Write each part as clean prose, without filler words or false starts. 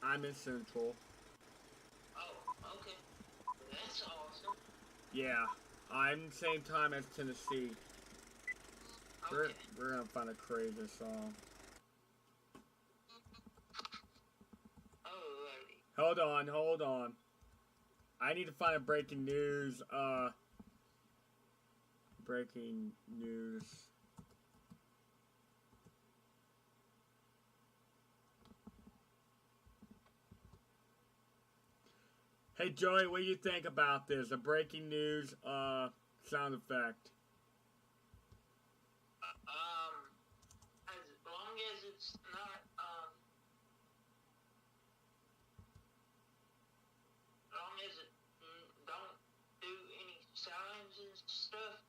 I'm in Central. Oh, okay. That's awesome. Yeah, I'm same time as Tennessee. Okay. We're gonna find a crazy song. Alrighty. Hold on. I need to find a breaking news. Breaking news. Hey Joey, what do you think about this? A breaking news sound effect. As long as it's not as long as it don't do any signs and stuff,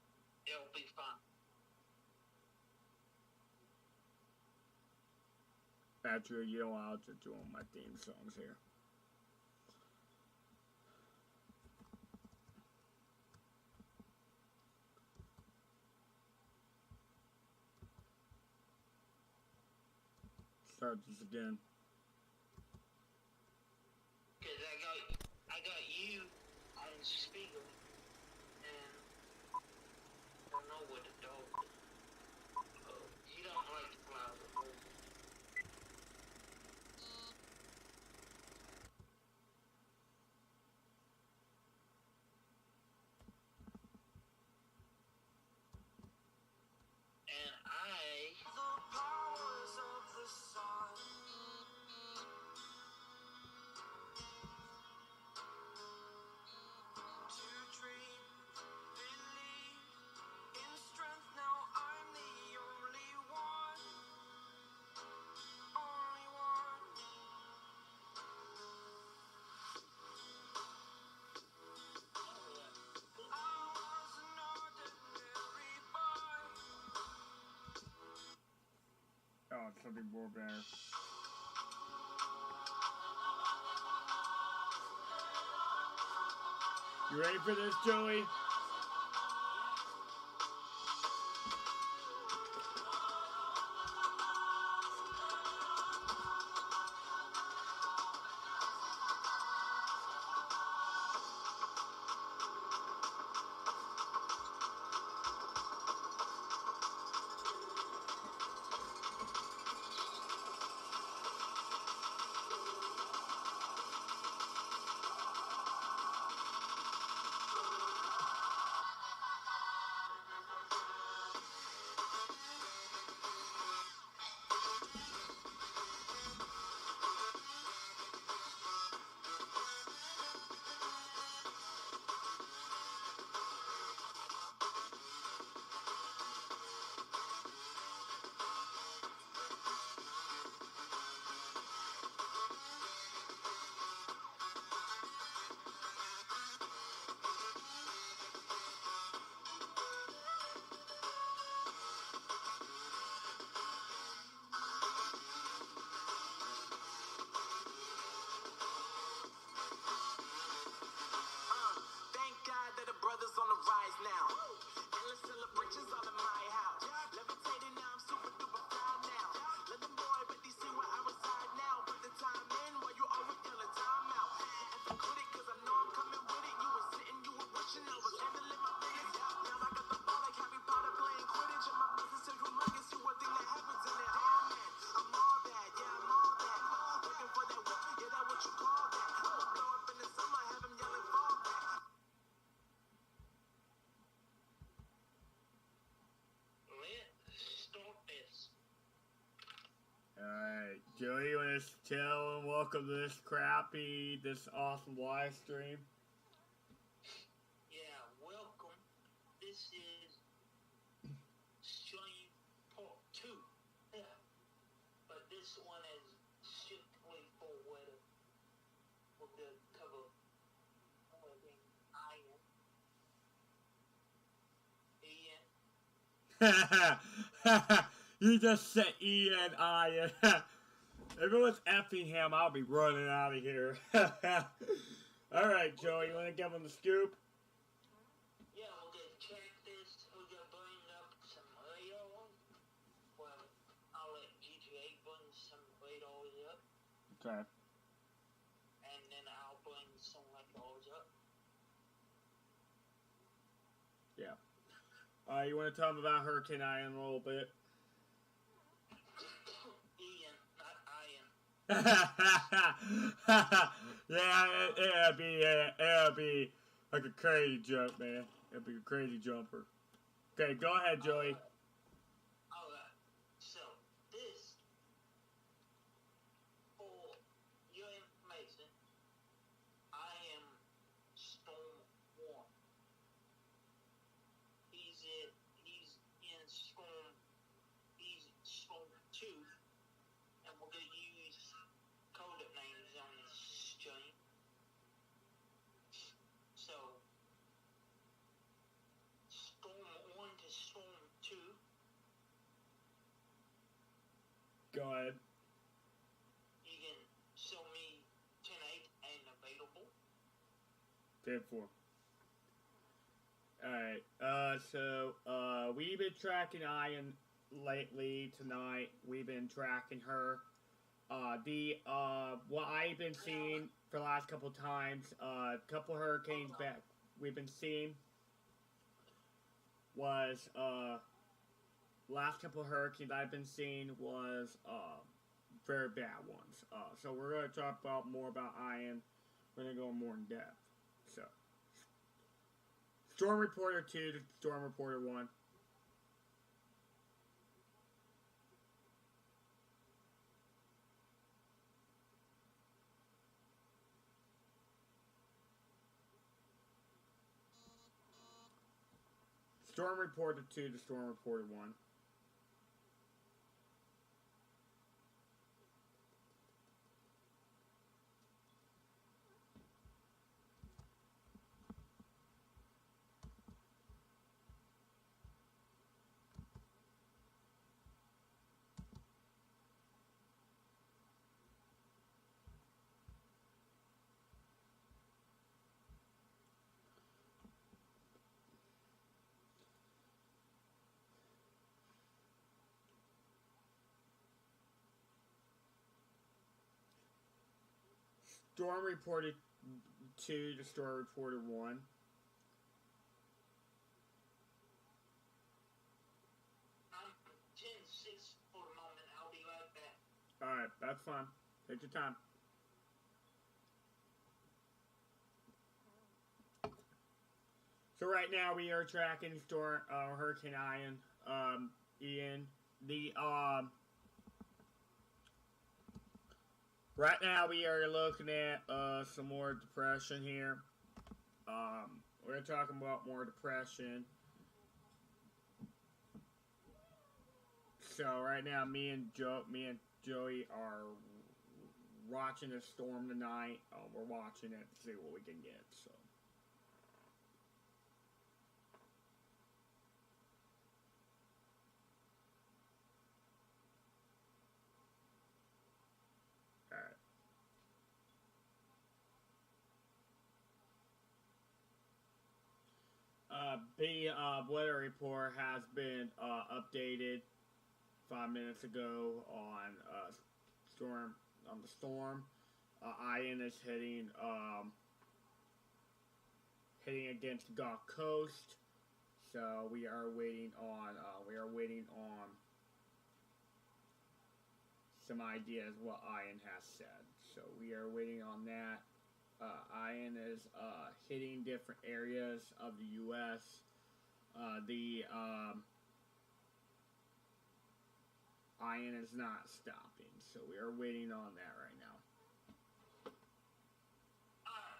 it'll be fine. Actually, you know what? I'll just do all my theme songs here. Start this again. Cause I got you on speaker, and I don't know what the dog is. He don't like to fly the hole. And the powers of the sun. To dream, believe in strength. Now I'm the only one. Only one. I was an ordinary boy. Oh, something more better. You ready for this, Joey? Thank God that the brothers on the rise now. Endless celebrations all in my house. Levitating now, I'm super duper proud now. Let them boy, but they see where I reside now. Put the time in while you always yelling time out. And for critic, cause I know I'm coming with it. You were sitting, you were wishing I was handling my business. Now I got the ball like Harry Potter playing Quidditch. And my business is humongous. You would think that happens in it. Damn man, I'm all that, yeah, I'm all that. Working for that whip, yeah, that what you call that. I'ma blow up in the summer, have him yelling fall back. Let's start this. Alright, Joey, you want to tell and welcome to this awesome live stream? Yeah, welcome. This is stream part 2. Yeah. But this one is strictly for weather. With the cover wedding Ian. You just said E-N-I. If it was Effingham, I'll be running out of here. Alright, Joey, you want to give him the scoop? Yeah, we're gonna check this. We're gonna bring up some radars. Well, I'll let GTA bring some radars up. Okay. You want to tell them about Hurricane Ian a little bit? Ian, not Ian. Yeah, it'll be like a crazy jump, man. It'll be a crazy jumper. Okay, go ahead, Joey. Alright, so this, for your information, I am Storm 1. He's in Storm 2, and we're going to use coded names on this stream. So, Storm 1 to Storm 2. Go ahead. You can show me 10-8 and available. 10-4. Alright, so, we've been tracking Ian lately tonight. We've been tracking her. What I've been seeing for the last couple times, couple hurricanes back we've been seeing was, last couple of hurricanes I've been seeing was, very bad ones. So we're going to talk about more about Ian. We're going to go more in depth. So, Storm Reporter 2 to Storm Reporter 1. Storm Reporter 2 to Storm Reporter 1. Storm Reporter 2 to Storm Reporter 1. I'm 10-6 for the moment. I'll be right back. Alright, that's fine. Take your time. So right now we are tracking Hurricane Ian. Right now we are looking at some more depression here. We're talking about more depression. So right now me and Joey are watching the storm tonight. We're watching it to see what we can get. So. The weather report has been updated 5 minutes ago on the storm. Ian is heading against the Gulf Coast, so we are waiting on some ideas what Ian has said. So we are waiting on that. Ian is hitting different areas of the U.S. Ian is not stopping, so we are waiting on that right now.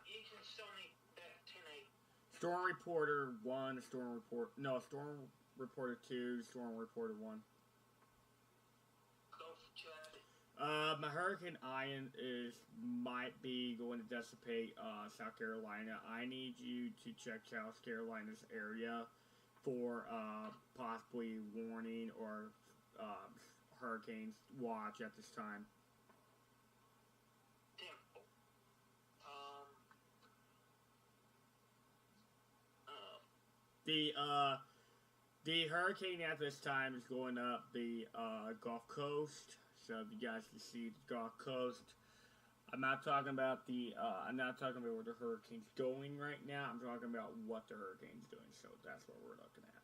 You can show me that 10-8. Storm Reporter 1, Storm Reporter 2, Storm Reporter 1. My Hurricane Ian might be going to dissipate South Carolina. I need you to check South Carolina's area for possibly warning or hurricanes watch at this time. The hurricane at this time is going up the Gulf Coast. So if you guys can see the Gulf Coast, I'm not talking about where the hurricane's going right now. I'm talking about what the hurricane's doing. So that's what we're looking at.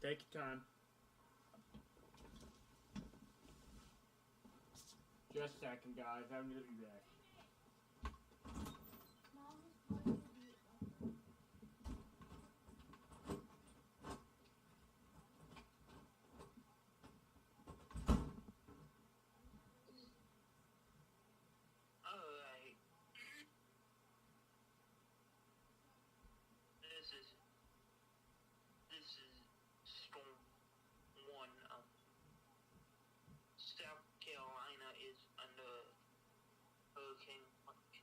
Take your time. Just a second, guys. I'm gonna be back. Alright. This is Storm 1. South Carolina is under hurricane watch.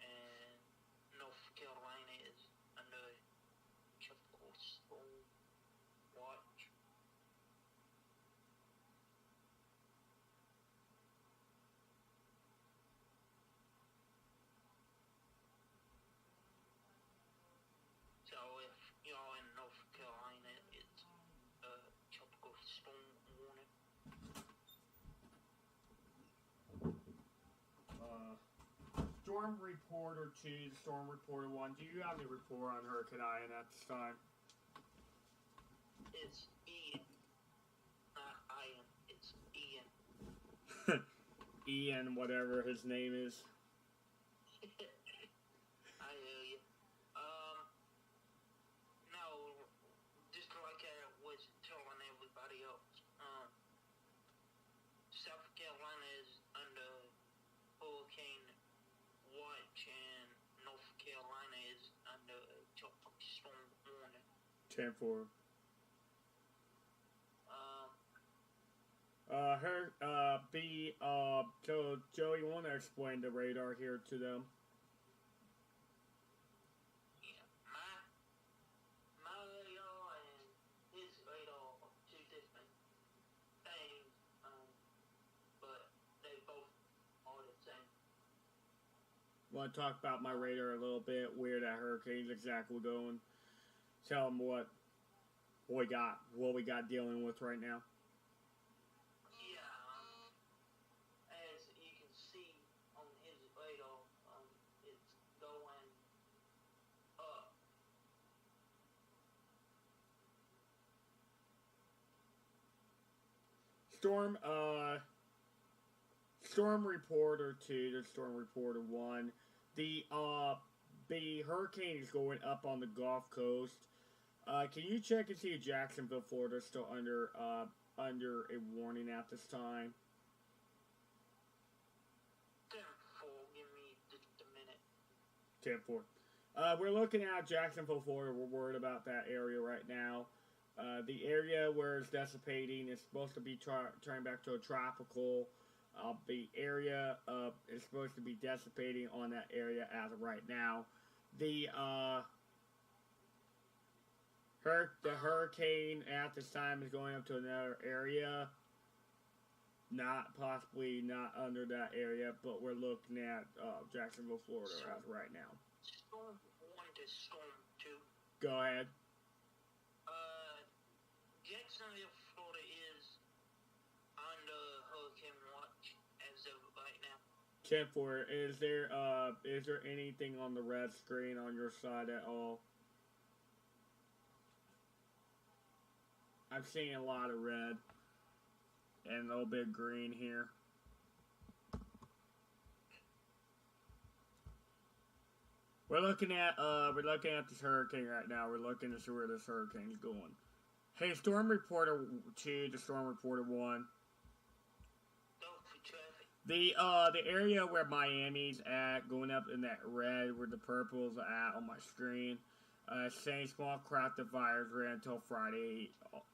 And North Carolina is under tropical storm watch. So if you're in North Carolina, it's a tropical storm warning. Storm Reporter 2, Storm Reporter 1. Do you have any report on Hurricane Ian at this time? It's Ian. Not Ian. It's Ian. Ian, whatever his name is. I hear you. No, just like I was telling everybody else, South Carolina is under hurricane watch and North Carolina is under tropical storm warning. 10-4. So Joe, you want to explain the radar here to them? Yeah, my radar and his radar are two different things, but they both are the same. Want to talk about my radar a little bit, where that hurricane's exactly going? Tell them what we got dealing with right now. As you can see on his radar, it's going up. Storm Reporter 2 to Storm Reporter 1. The hurricane is going up on the Gulf Coast. Can you check and see if Jacksonville, Florida is still under a warning at this time? 10-4, give me just a minute. 10-4. We're looking at Jacksonville, Florida. We're worried about that area right now. The area where it's dissipating is supposed to be turning back to a tropical. The area is supposed to be dissipating on that area as of right now. The hurricane at this time is going up to another area. Not under that area, but we're looking at Jacksonville, Florida as of right now. Storm 1 to Storm 2. Go ahead. Jacksonville, Florida is under hurricane watch as of right now. 10-4. Is there anything on the red screen on your side at all? I'm seeing a lot of red and a little bit of green here. We're looking at this hurricane right now. We're looking to see where this hurricane's going. Hey, Storm Reporter 2 to Storm Reporter 1. The area where Miami's at, going up in that red, where the purple's at on my screen. Saying small craft of fires ran until Friday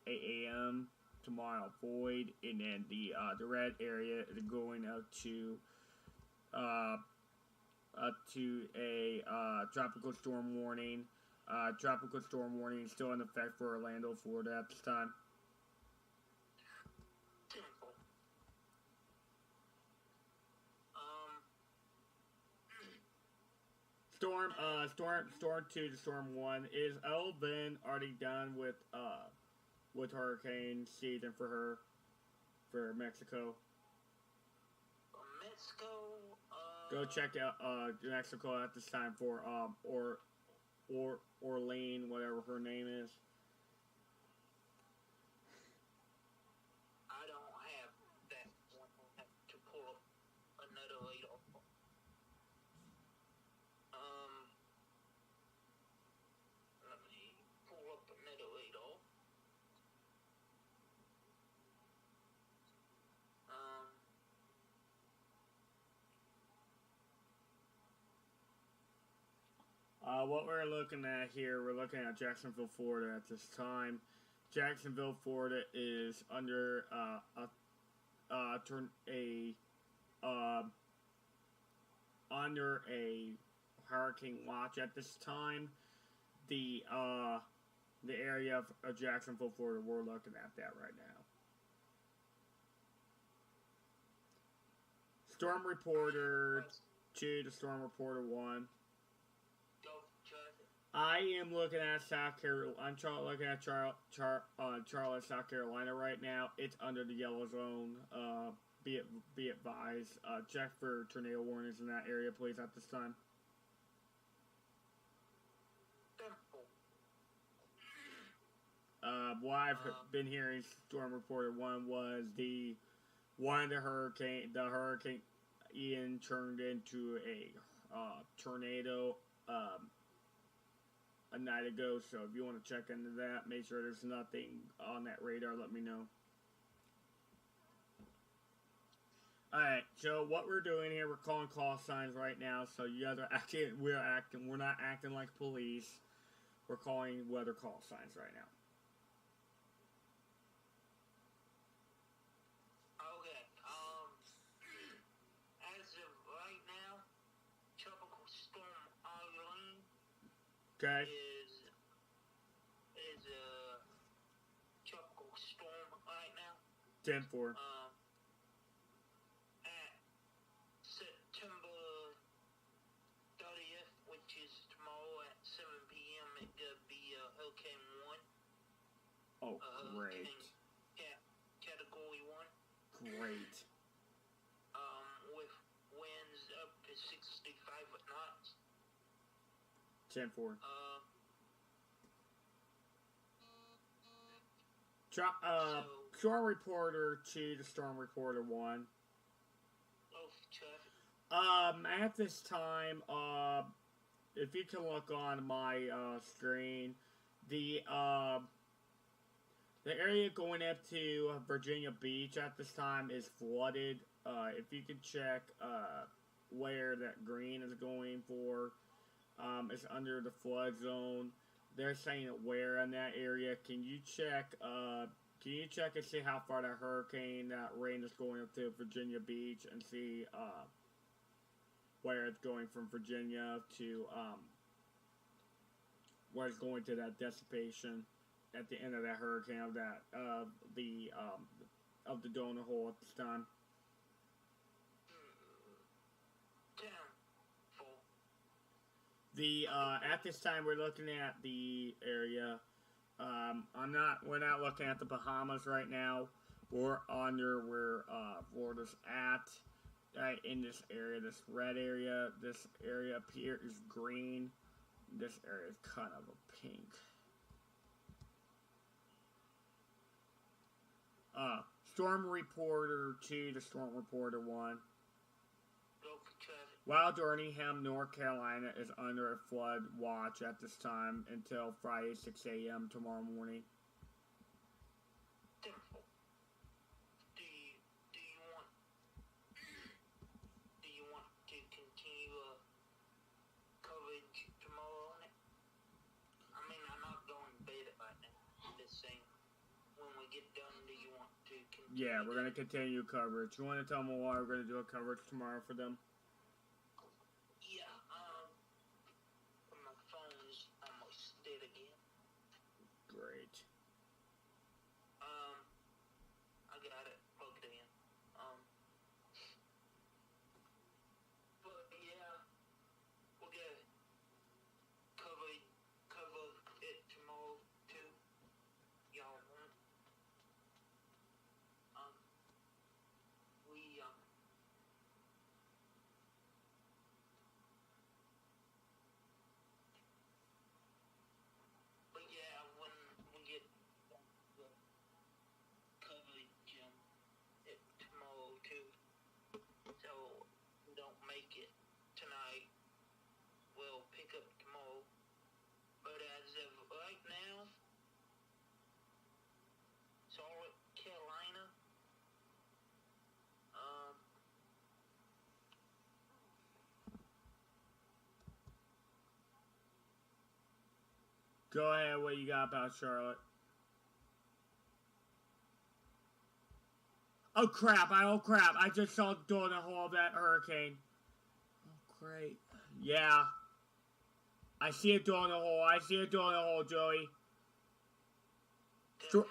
8 a.m. tomorrow void, and then the red area is going up to a tropical storm warning. Tropical storm warning is still in effect for Orlando, Florida at this time. Storm 2 to Storm 1. Is Elvin already done with hurricane season for Mexico? Mexico, Go check out New Mexico at this time for Orlean, whatever her name is. I don't have that one. I have to pull up another ladle. Let me pull up another ladle. What we're looking at here, we're looking at Jacksonville, Florida at this time. Jacksonville, Florida is under under a hurricane watch at this time. The area of Jacksonville, Florida, we're looking at that right now. Storm Reporter 2 to Storm Reporter 1. I am looking at South Carolina. I'm looking at Charlotte, South Carolina right now. It's under the yellow zone. Be advised. Check for tornado warnings in that area, please, at this time. What I've been hearing, Storm Reporter 1 was the Hurricane Ian turned into a tornado a night ago. So if you want to check into that, make sure there's nothing on that radar. Let me know. Alright, so what we're doing here, we're calling call signs right now. So you guys are acting, we're not acting like police. We're calling weather call signs right now. Okay, as of right now, Tropical Storm Eileen Okay. is a tropical storm right now. 10-4. At September 30th, which is tomorrow at 7 p.m., it could be Hurricane 1. Oh, great. Category 1. Great. With winds up to 65 knots. 10-4. Storm Reporter 2 to Storm Reporter 1. At this time, if you can look on my screen, the area going up to Virginia Beach at this time is flooded. If you could check where that green is going for, it's under the flood zone. They're saying where in that area. Can you check and see how far that hurricane, that rain is going up to Virginia Beach, and see where it's going from Virginia to where it's going to that dissipation at the end of that hurricane of that of the donut hole at this time. At this time we're looking at the area. We're not looking at the Bahamas right now. We're under where Florida's at. Right in this area, this red area. This area up here is green. This area is kind of a pink. Storm Reporter 2 to Storm Reporter 1. While Durham, North Carolina is under a flood watch at this time until Friday 6 a.m. tomorrow morning. Do you want to continue coverage tomorrow on it? I mean, I'm not going to bed right now. I'm just saying, when we get done, do you want to continue? Yeah, we're going to continue coverage. You want to tell them why we're going to do a coverage tomorrow for them? My phone is almost dead again. Great. I got it plugged in. But yeah, we're gonna cover it tomorrow too. Y'all want? Go ahead, what you got about Charlotte? Oh crap, I just saw the door in the hole of that hurricane. Oh great. Yeah. I see a door in the hole, Joey. Therefore,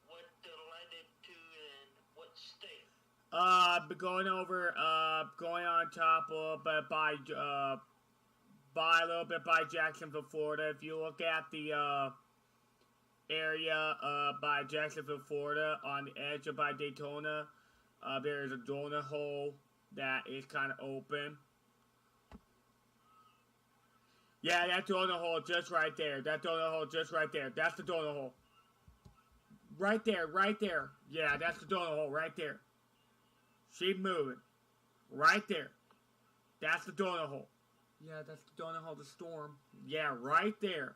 what led it to and what state? Going over, going on top a little bit by a little bit by Jacksonville, Florida. If you look at the, area, by Jacksonville, Florida, on the edge of by Daytona, there's a donut hole that is kind of open. Yeah, that donut hole just right there. That donut hole just right there. That's the donut hole. Right there, right there. Yeah, that's the donut hole right there. Keep moving. Right there. That's the donut hole. Yeah, that's the donut hole, the storm. Yeah, right there.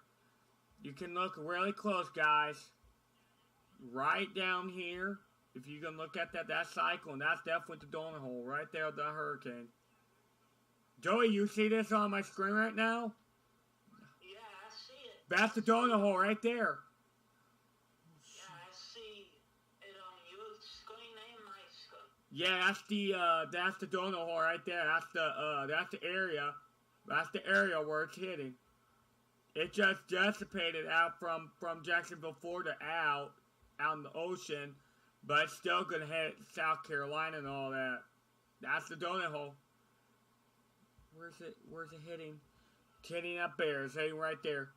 You can look really close, guys. Right down here. If you can look at that cyclone, that's definitely the donut hole. Right there, the hurricane. Joey, you see this on my screen right now? Yeah, I see it. That's the donut hole right there. Yeah, I see it on your screen and my screen. Yeah, that's the donut hole right there. That's the area. That's the area where it's hitting. It just dissipated out from Jacksonville, Florida out in the ocean, but it's still gonna hit South Carolina and all that. That's the donut hole. Where's it hitting? It's hitting up there. It's hitting right there.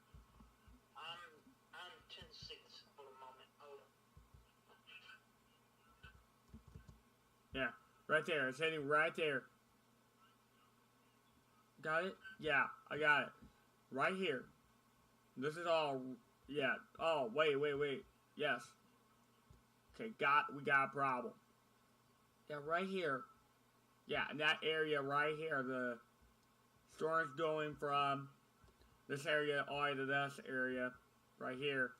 I'm 10-6 for the moment. Hold on. Yeah, right there. It's hitting right there. Got it? Yeah, I got it. Right here. This is all, yeah. Oh, wait. Yes. Okay, we got a problem. Yeah, right here. Yeah, in that area right here, the storm's going from this area all the way to this area right here.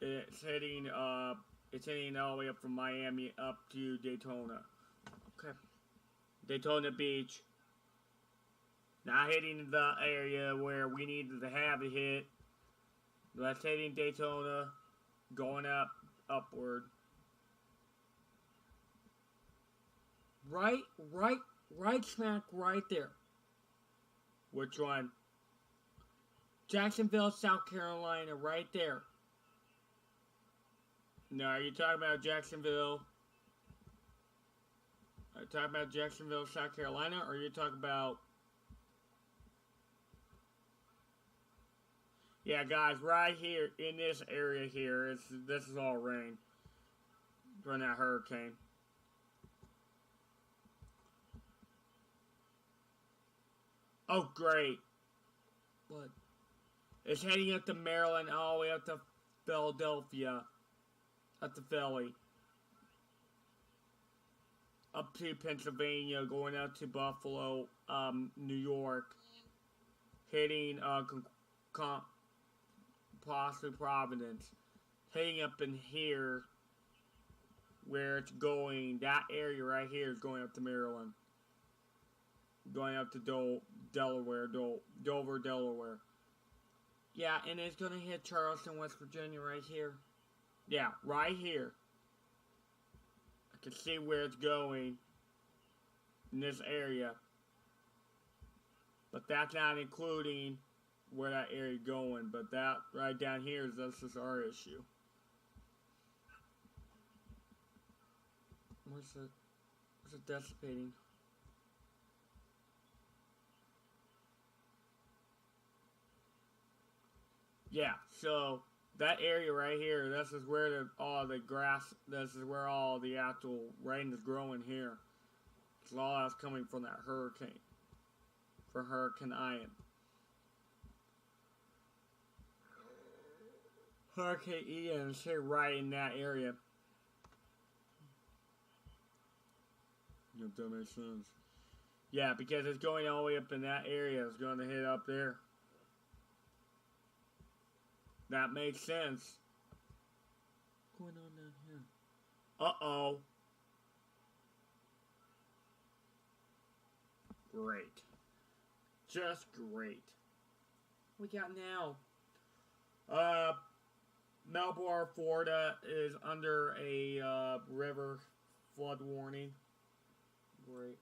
It's hitting all the way up from Miami up to Daytona. Okay. Daytona Beach. Not hitting the area where we needed to have it hit. That's hitting Daytona, going upward. Right smack right there. Which one? Jacksonville, South Carolina, right there. No, are you talking about Jacksonville? Are you talking about Jacksonville, South Carolina, or are you talking about... Yeah, guys, right here in this area here, this is all rain from that hurricane. Oh, great. What? It's heading up to Maryland all the way up to Philadelphia. Up to Philly. Up to Pennsylvania, going out to Buffalo, New York. Hitting, possibly Providence, heading up in here where it's going. That area right here is going up to Maryland, going up to Dover, Delaware. Yeah, and it's gonna hit Charleston, West Virginia right here. Yeah, right here. I can see where it's going in this area, but that's not including where that area going, but that right down here this is our issue. Where's it dissipating? Yeah, so that area right here, this is where all the grass, this is where all the actual rain is growing here. It's all that's coming from that hurricane, for Hurricane Ian. Hurricane Ian is here right in that area. If that makes sense. Yeah, because it's going all the way up in that area. It's going to hit up there. That makes sense. What's going on down here? Uh-oh. Great. Just great. What we got now? Melbourne, Florida is under a river flood warning. Great.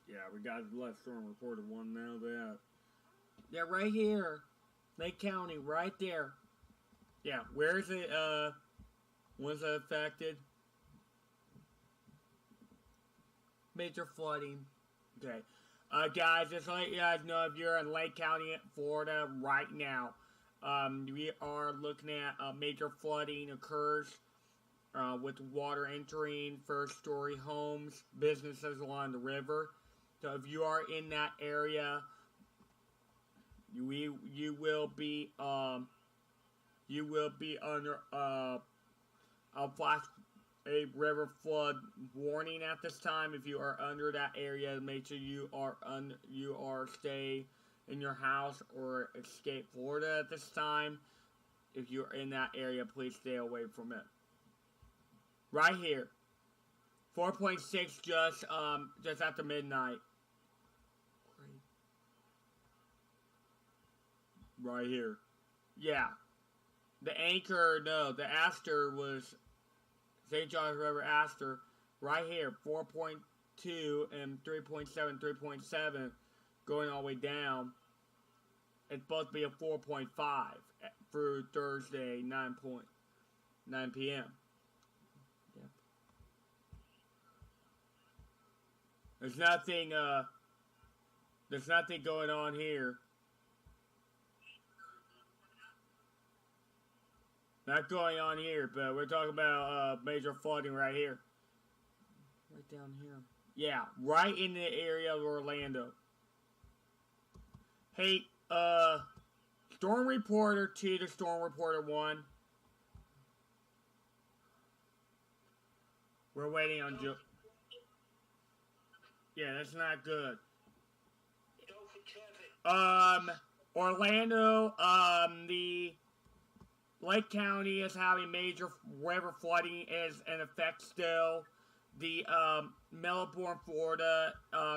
Yeah, we got left storm reported one now. That. Yeah, right here, Lake County, right there. Yeah, where is it? Was it affected? Major flooding. Okay. Guys, just to let you guys know, if you're in Lake County, Florida right now, we are looking at major flooding occurs with water entering first-story homes, businesses along the river. So if you are in that area, you will be under a river flood warning at this time. If you are under that area, make sure you are stay in your house or escape Florida at this time. If you're in that area, please stay away from it. Right here, 4.6 just after midnight. Right here, yeah. The anchor, no, the Astor was St. John's River Astor, right here, 4.2 and 3.7, 3.7, going all the way down. It's supposed to be a 4.5 through Thursday, 9 p.m. Yeah. There's nothing going on here. Not going on here, but we're talking about major flooding right here. Right down here. Yeah, right in the area of Orlando. Hey, Storm Reporter 2 to Storm Reporter 1. We're waiting on Joe. Yeah, that's not good. Orlando, the Lake County is having major river flooding is in effect still. The Melbourne, Florida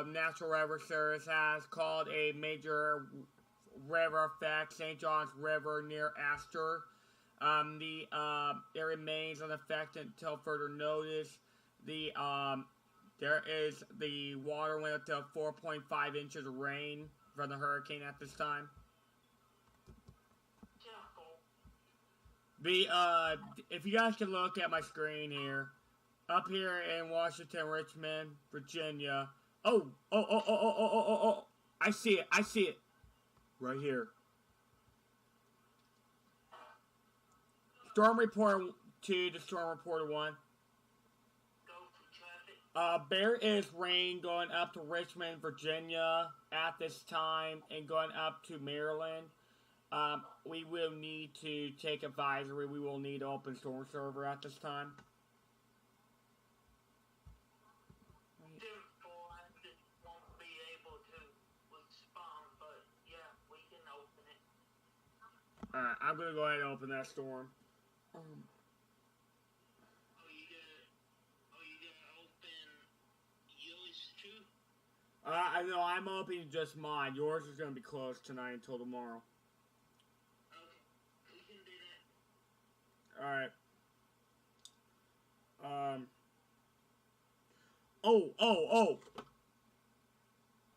Natural River Service has called a major river effect, St. John's River near Astor. It remains in effect until further notice. The water went up to 4.5 inches of rain from the hurricane at this time. If you guys can look at my screen here, up here in Washington, Richmond, Virginia. Oh, I see it. Right here. Storm Report 2 to Storm Reporter 1. There is rain going up to Richmond, Virginia at this time and going up to Maryland. We will need to take advisory. We will need open storm server at this time. Won't be able to respond, but yeah, we can open it. Alright, I'm gonna go ahead and open that storm. Are you gonna open yours too? I know I'm opening just mine. Yours is gonna be closed tonight until tomorrow. Okay, we can do that. Alright.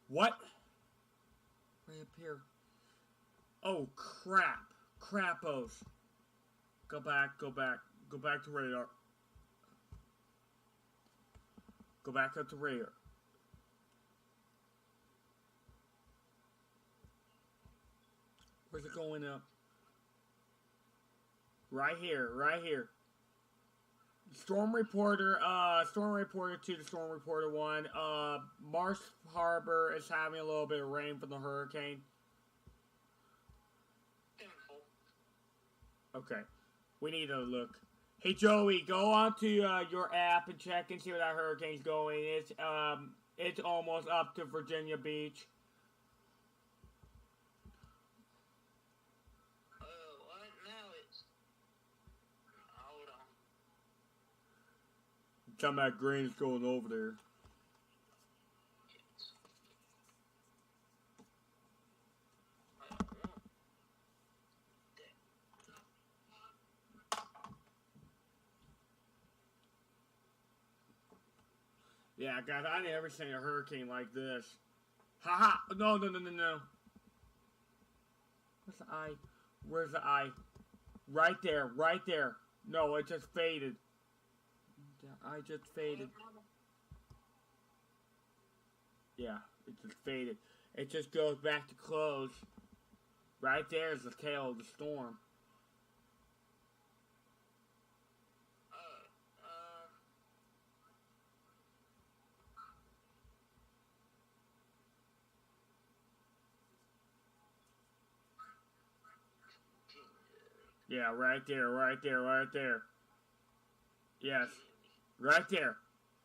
What? Right up here. Oh, crap. Crappos. Go back to radar. Go back up to radar. Where's it going up? Right here. Storm Reporter 2 to Storm Reporter 1. Marsh Harbor is having a little bit of rain from the hurricane. Okay. We need to look. Hey Joey, go onto your app and check and see where that hurricane's going. It's almost up to Virginia Beach. Some of that grain is going over there. Yeah, guys, I never seen a hurricane like this. Haha! No, no, no, no, no. Where's the eye? Where's the eye? Right there, right there. No, it just faded. The eye just faded. Yeah, it just faded. It just goes back to close. Right there is the tail of the storm. Yeah, right there, right there, right there. Yes, right there.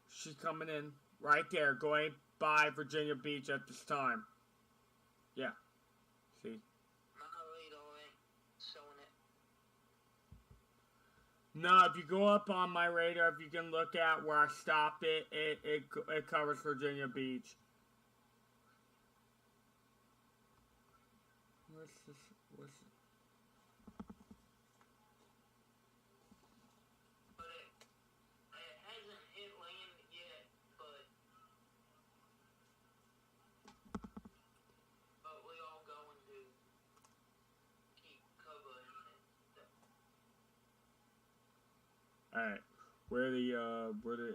She's coming in. Right there, going by Virginia Beach at this time. Yeah. See? No, if you go up on my radar, if you can look at where I stopped it, it covers Virginia Beach. What's this? What's this? It hasn't hit land yet, but we all going to keep covering it. Alright. Where the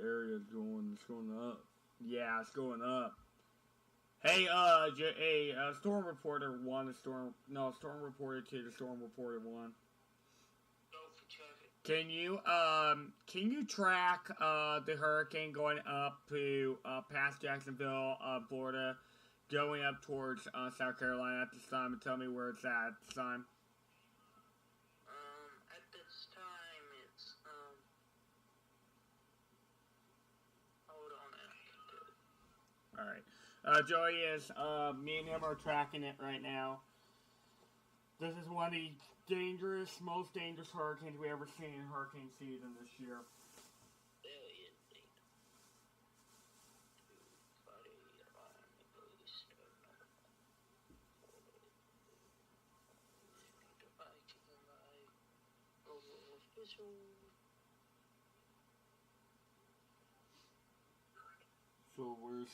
area is going? It's going up. Yeah, it's going up. Hey, Storm Reporter 1, Storm Reporter 2, the Storm Reporter 1. Can you track, the hurricane going up to, past Jacksonville, Florida, going up towards, South Carolina at this time, and tell me where it's at this time? At this time, it's, hold on. Alright. Joey is, me and him are tracking it right now. This is one of the most dangerous hurricanes we ever seen in hurricane season this year. So where's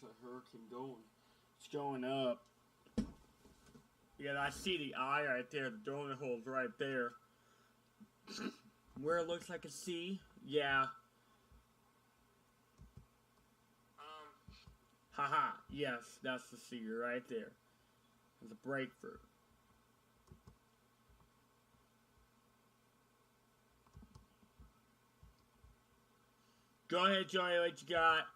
the hurricane going? It's going up. Yeah, I see the eye right there. The donut hole's right there. Where it looks like a C? Yeah. Haha. Yes, that's the C right there. There's a breakthrough. Go ahead, Joey. What you got?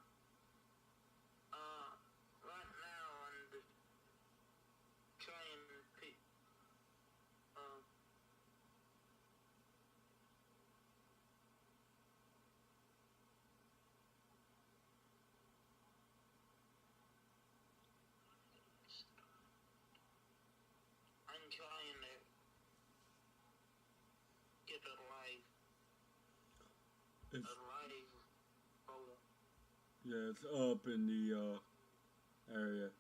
Trying to get a live photo. Yeah, it's up in the area.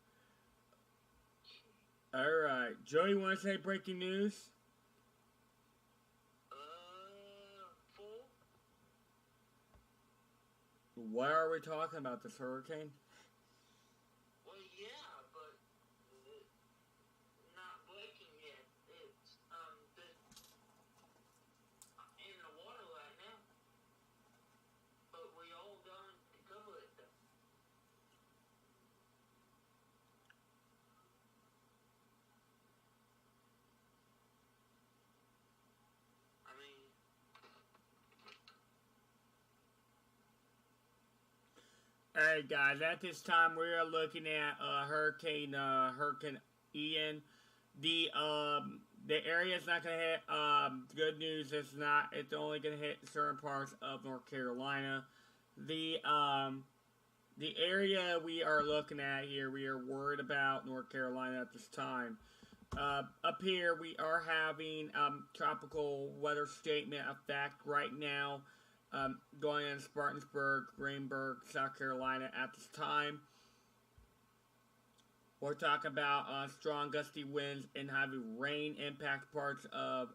Alright, Joey, you want to say breaking news? Full? Why are we talking about this hurricane? Well, yeah, but not breaking yet. It's in the water right now. But we all going to cover it though. I mean, Alright guys, at this time we are looking at Hurricane Ian. The area is not gonna hit. Good news, it's only gonna hit certain parts of North Carolina. The area we are looking at here, we are worried about North Carolina at this time. Up here we are having tropical weather statement effect right now. going in Spartanburg, Greenburg, South Carolina at this time. We're talking about strong gusty winds and heavy rain impact parts of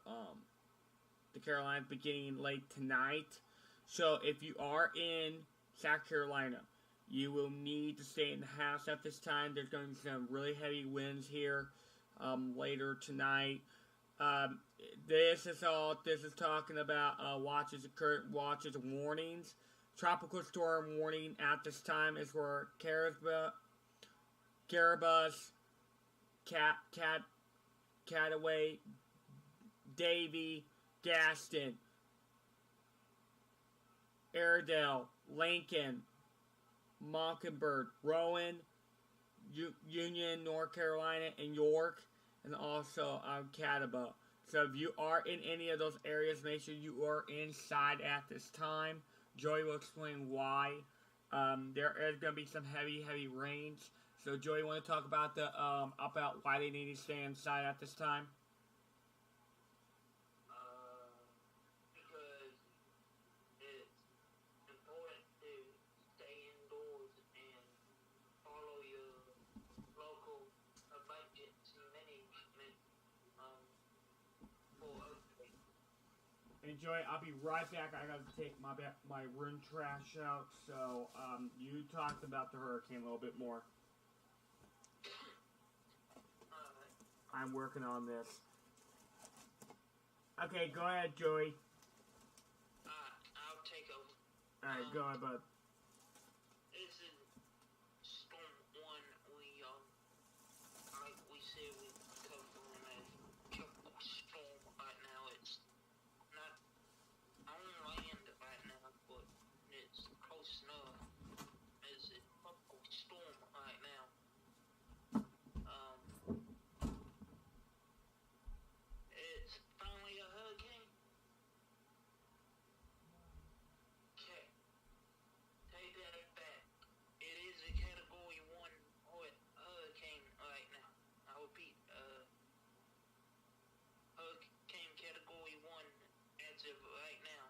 the Carolinas beginning late tonight. So if you are in South Carolina, you will need to stay in the house at this time. There's going to be some really heavy winds here later tonight. This is talking about watches, current watches, warnings. Tropical storm warning at this time is for Caribous, Cataway, Davie, Gaston, Airedale, Lincoln, Mockingbird, Rowan, Union, North Carolina, and York, and also Catawba. So if you are in any of those areas, make sure you are inside at this time. Joey will explain why. There is going to be some heavy rains. So Joey, you want to talk about about why they need to stay inside at this time? Because it's important to stay indoors and follow your local emergency management for earthquakes. And Joey, I'll be right back. I gotta take my room trash out. So you talked about the hurricane a little bit more. I'm working on this. Okay, go ahead, Joey. I'll take over. Alright, go ahead, bud. This is Storm 1. Like we said, we covering a tropical storm right now. It's not on land right now, but it's close enough. It's a tropical storm right now. It's finally a hurricane. Okay, take that back. It is a Category 1 hurricane right now. I repeat, hurricane Category 1 as of right now.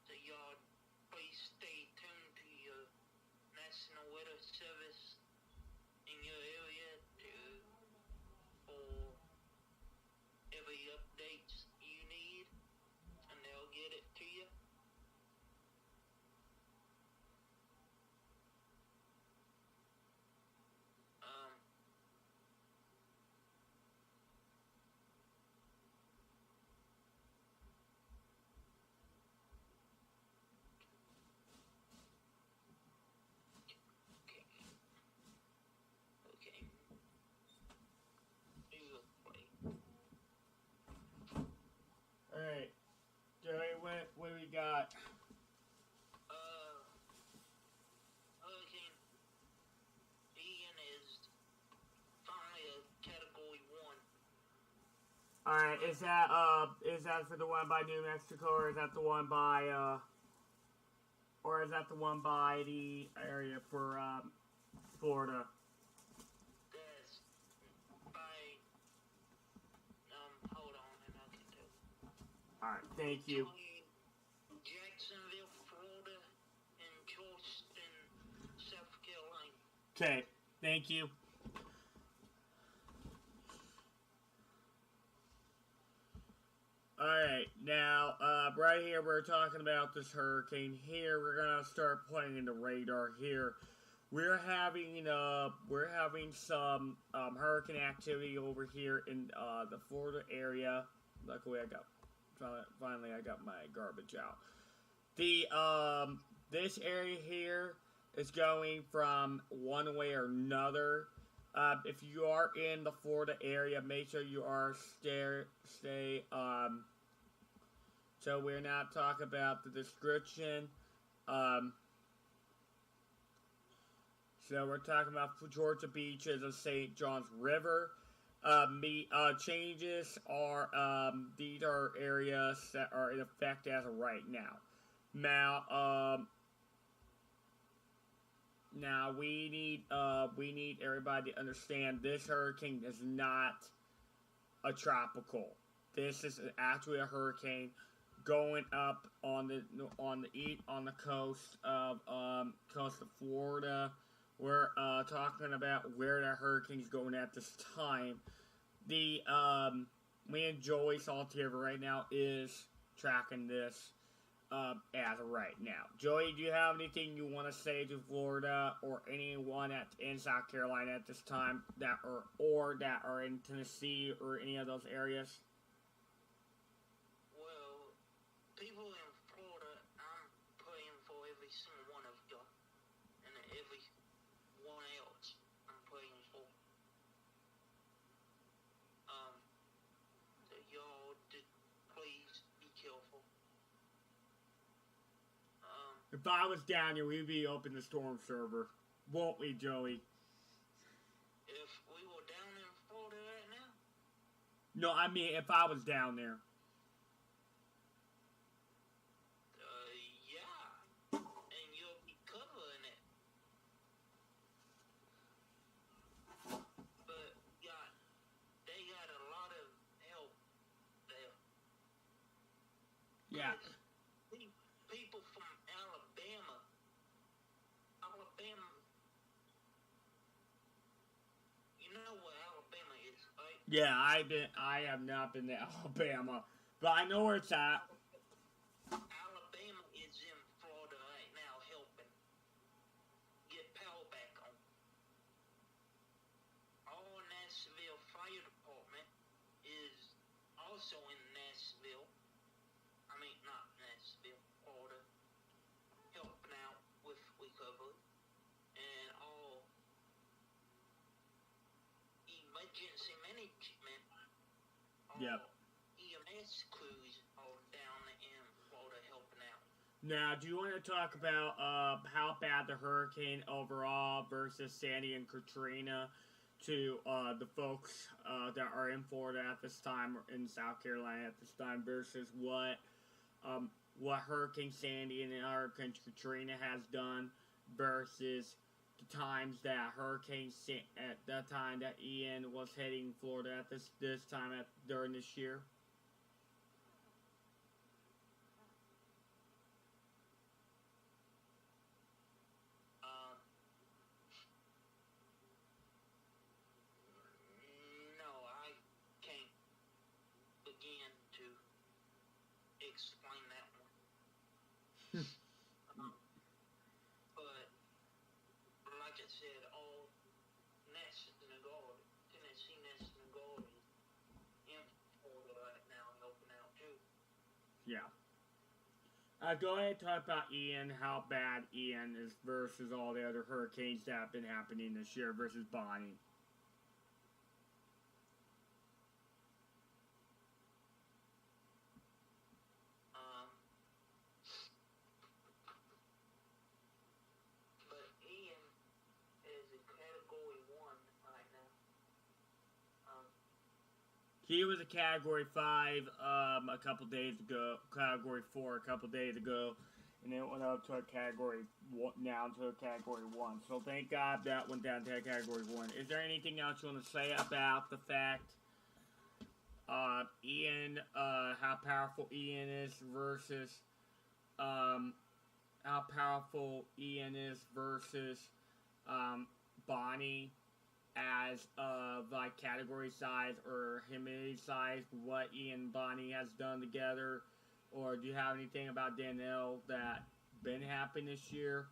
So y'all please stay tuned to your National Weather Service in your area for every updates you need, and they'll get it to you. Okay. Alright. Joey, what do we got? Hurricane Ian is finally a Category 1. Alright, is that for the one by New Mexico, or is that the one by the area for Florida? That's by hold on and I can tell you. Alright, thank you. Jacksonville, Florida, and Charleston, South Carolina. Okay, thank you. Alright, now, right here we're talking about this hurricane here. We're gonna start playing in the radar here. We're having some hurricane activity over here in the Florida area. Luckily, finally I got my garbage out. This area here is going from one way or another. If you are in the Florida area, make sure you are stay. So we're not talking about the description. So we're talking about Georgia beaches of St. John's River. Changes are these are areas that are in effect as of right now. Now we need everybody to understand this hurricane is not a tropical. This is actually a hurricane going up on the coast of Florida. We're talking about where the hurricane's going at this time. The me and Joey Saltier right now is tracking this as of right now. Joey, do you have anything you want to say to Florida or anyone in South Carolina at this time that are in Tennessee or any of those areas? Well, people in Florida, I'm praying for every single one of y'all, and every one else I'm praying for. That y'all please be careful. If I was down here, we'd be open the storm server, won't we, Joey? If we were down in Florida right now? No, I mean if I was down there. Yeah. And you'll be covering it. But, yeah, they got a lot of help there. Yeah. People from Alabama, you know where Alabama is, right? Yeah, I have not been to Alabama, but I know where it's at. Alabama is in Florida right now helping get power back on. Our Nashville Fire Department is also in Nashville. I mean, not Nashville, Florida. Helping out with recovery. And all emergency management. Yep. EMS crews are down in Florida helping out. Now, do you want to talk about how bad the hurricane overall versus Sandy and Katrina to the folks that are in Florida at this time or in South Carolina at this time versus what Hurricane Sandy and Hurricane Katrina has done versus the times that at that time that Ian was hitting Florida at this time during this year? No, I can't begin to explain that one. But like I said, all National Guard, Tennessee National Guard is in Florida right now helping out too. Yeah. Go ahead and talk about Ian, how bad Ian is versus all the other hurricanes that have been happening this year versus Bonnie. But Ian is a Category 1 right now. He was a Category 5 a couple days ago, Category 4 a couple days ago, and then it went up to a Category 1, down to a Category 1. So thank God that went down to a Category 1. Is there anything else you want to say about the fact Ian, how powerful Ian is versus Bonnie as like category size or humidity size, what Ian and Bonnie has done together, or do you have anything about Danielle that been happening this year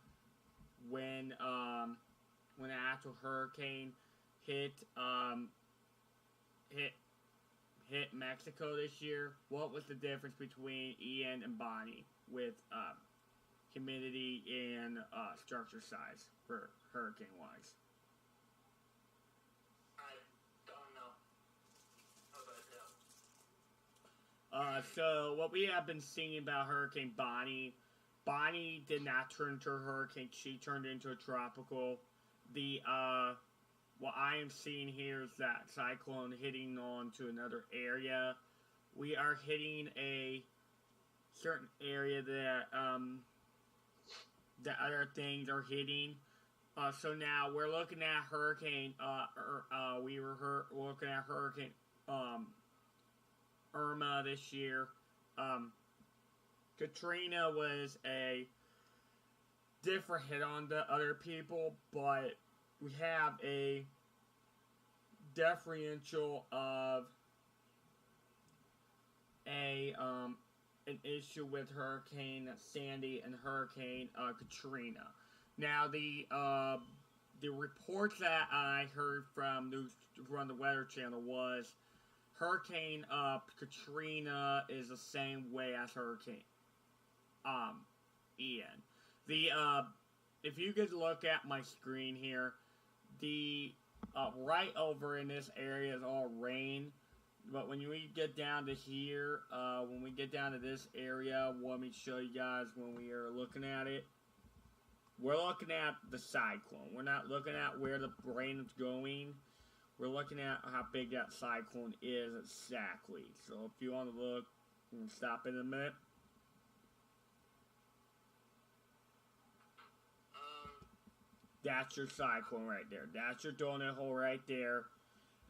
when the actual hurricane hit Mexico this year? What was the difference between Ian and Bonnie with humidity and structure size for hurricane wise? So what we have been seeing about Hurricane Bonnie did not turn into a hurricane. She turned into a tropical. What I am seeing here is that cyclone hitting on to another area. We are hitting a certain area that other things are hitting. So now we're looking at Hurricane. Looking at Hurricane Irma this year. Katrina was a different hit on the other people, but we have a differential of an issue with Hurricane Sandy and Hurricane Katrina. Now the reports that I heard from the Weather Channel was Hurricane Katrina is the same way as Hurricane Ian. If you could look at my screen here, the right over in this area is all rain. But when we get down to here, when we get down to this area, let me show you guys when we are looking at it. We're looking at the cyclone. We're not looking at where the rain is going. We're looking at how big that cyclone is exactly. So if you want to look, we'll stop in a minute. That's your cyclone right there. That's your donut hole right there.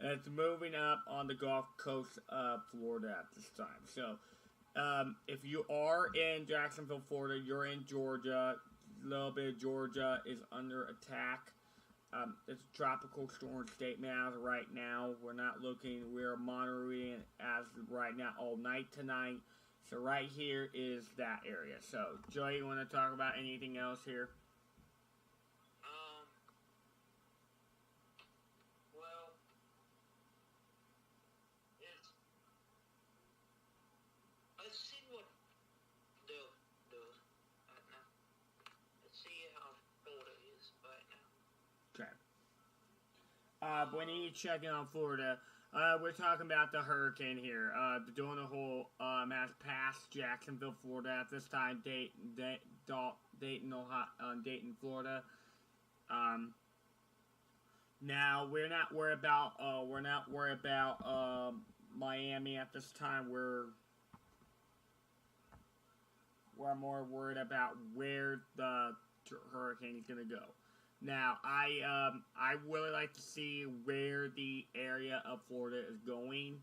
And it's moving up on the Gulf Coast of Florida at this time. So, if you are in Jacksonville, Florida, you're in Georgia. A little bit of Georgia is under attack. It's a tropical storm statement as of right now. We're not looking. We're monitoring it as of right now all night tonight. So right here is that area. So, Joey, you want to talk about anything else here? When you check in on Florida, we're talking about the hurricane here. The donut hole has passed Jacksonville, Florida at this time. Dayton, Florida. Now we're not worried about Miami at this time. We're more worried about where the hurricane is gonna go. Now, I really like to see where the area of Florida is going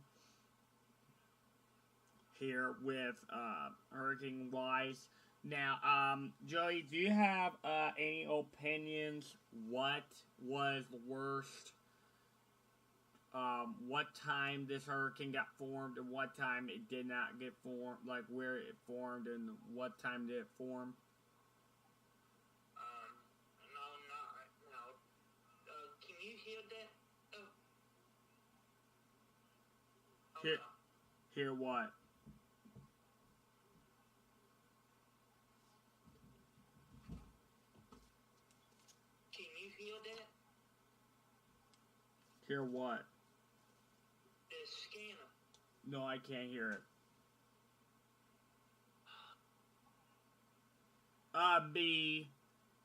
here with hurricane-wise. Now, Joey, do you have any opinions? What was the worst? What time this hurricane got formed and what time it did not get formed? Like where it formed and what time did it form? Hear what? Can you hear that? Hear what? The scanner. No, I can't hear it.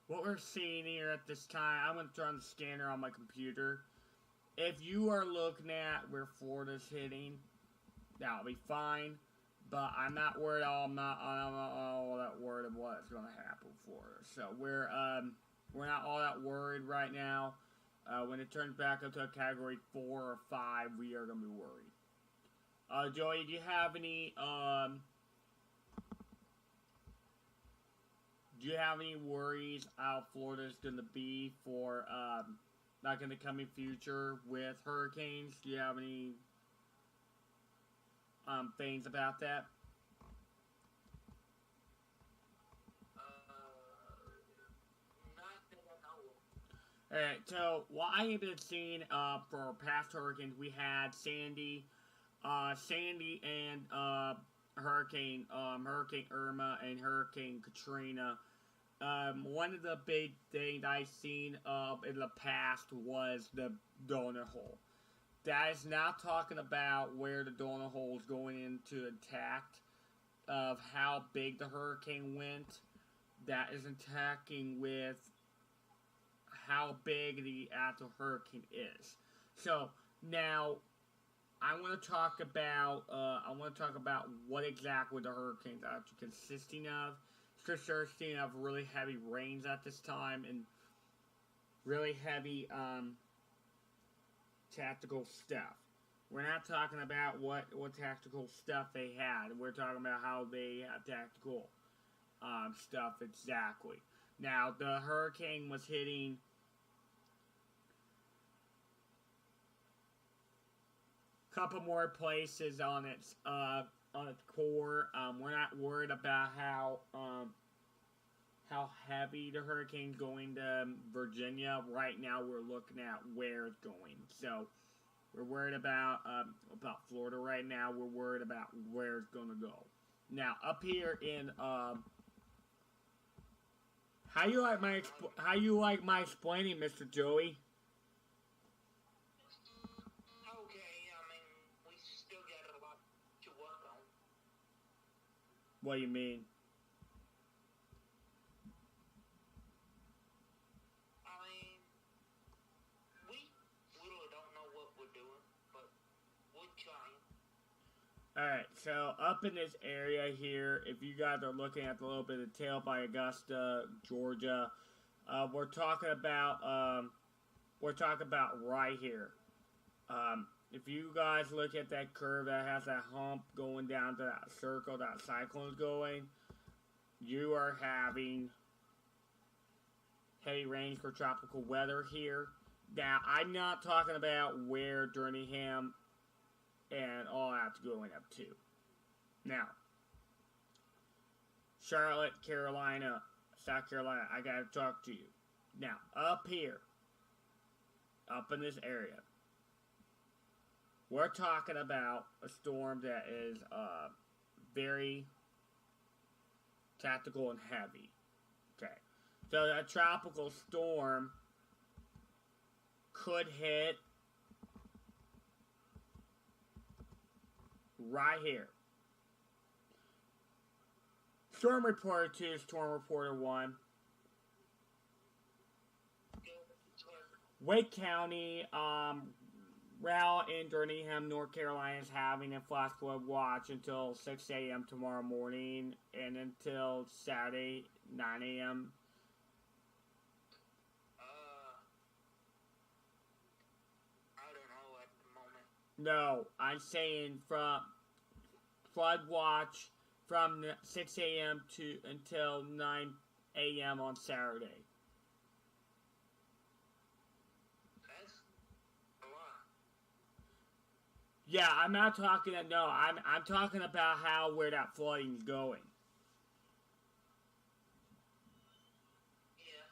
What we're seeing here at this time, I'm going to turn the scanner on my computer. If you are looking at where Florida's hitting, that'll be fine. But I'm not worried I'm not all that worried of what's going to happen with Florida. So we're not all that worried right now. When it turns back up to a category 4 or 5, we are going to be worried. Joey, do you have any worries how Florida's going to be for like in the coming future with hurricanes? Do you have any things about that? Alright, so what I have been seeing for past hurricanes, we had Sandy and Hurricane Irma and Hurricane Katrina. One of the big things I've seen in the past was the donut hole. That is not talking about where the donut hole is going into attack of how big the hurricane went. That is attacking with how big the actual hurricane is. So now I want to talk about what exactly the hurricane's actually consisting of. It's consisting of really heavy rains at this time and really heavy tactical stuff. We're not talking about what tactical stuff they had. We're talking about how they have tactical stuff exactly. Now, the hurricane was hitting a couple more places on its core. We're not worried about how heavy the hurricane's going to Virginia. Right now, we're looking at where it's going. So, we're worried about Florida right now. We're worried about where it's going to go. Now, up here in how you like my explaining, Mr. Joey? Okay, I mean, we still got a lot to work on. What do you mean? I mean, we really don't know what we're doing, but we're trying. Alright, so up in this area here, if you guys are looking at the little bit of tail by Augusta, Georgia, we're talking about right here. If you guys look at that curve that has that hump going down to that circle that cyclone's going, you are having heavy rains for tropical weather here. Now, I'm not talking about where Durningham and all that's going up to. Now, Charlotte, Carolina, South Carolina, I gotta talk to you. Now, up here, up in this area, we're talking about a storm that is very tactical and heavy. Okay. So that tropical storm could hit right here. Storm Reporter 2, Storm Reporter 1. Wake County, Rowell in Durningham, North Carolina is having a flash flood watch until 6 a.m. tomorrow morning and until Saturday, 9 a.m. I don't know at the moment. No, I'm saying from flood watch from 6 a.m. to until 9 a.m. on Saturday. That's a lot. Yeah, I'm not talking. No, I'm talking about where that flooding is going. Yeah.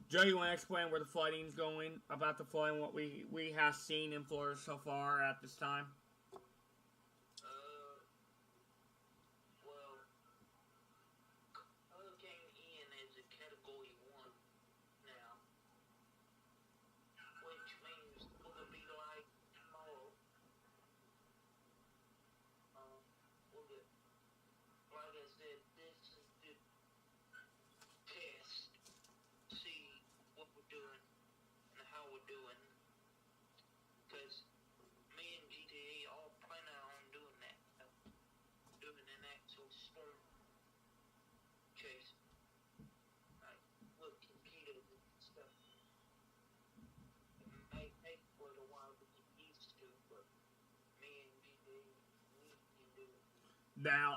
Joe, you want to explain where the flooding is going? About the flooding, what we have seen in Florida so far at this time? Well, Hurricane Ian is a Category 1 now, which means it'll be like tomorrow. Like I said, this is the test. See what we're doing and how we're doing. Because me and GTA all plan on doing that. Doing an actual storm chase. Like, with mosquitoes and stuff. It may take a little while to get used to, but me and GTA, we can do it. Now,